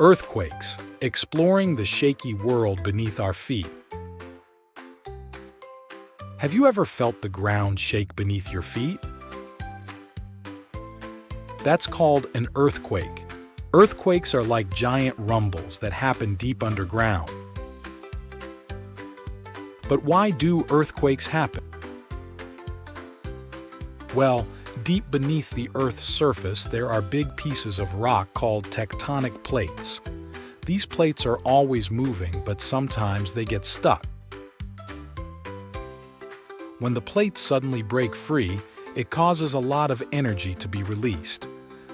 Earthquakes, exploring the shaky world beneath our feet. Have you ever felt the ground shake beneath your feet? That's called an earthquake. Earthquakes are like giant rumbles that happen deep underground. But why do earthquakes happen? Well, deep beneath the Earth's surface, there are big pieces of rock called tectonic plates. These plates are always moving, but sometimes they get stuck. When the plates suddenly break free, it causes a lot of energy to be released.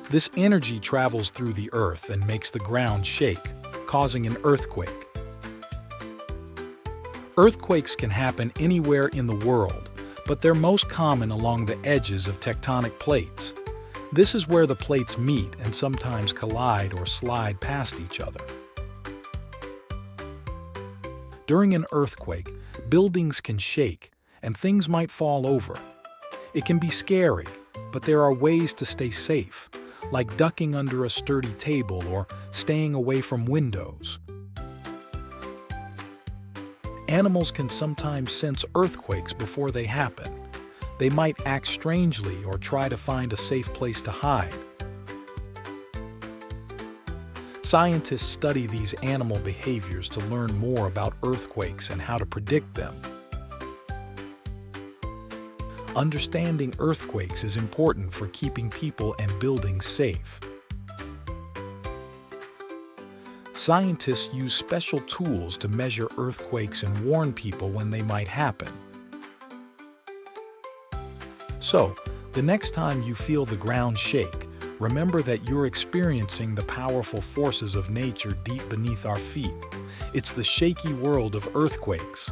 This energy travels through the Earth and makes the ground shake, causing an earthquake. Earthquakes can happen anywhere in the world, but they're most common along the edges of tectonic plates. This is where the plates meet and sometimes collide or slide past each other. During an earthquake, buildings can shake and things might fall over. It can be scary, but there are ways to stay safe, like ducking under a sturdy table or staying away from windows. Animals can sometimes sense earthquakes before they happen. They might act strangely or try to find a safe place to hide. Scientists study these animal behaviors to learn more about earthquakes and how to predict them. Understanding earthquakes is important for keeping people and buildings safe. Scientists use special tools to measure earthquakes and warn people when they might happen. So, the next time you feel the ground shake, remember that you're experiencing the powerful forces of nature deep beneath our feet. It's the shaky world of earthquakes.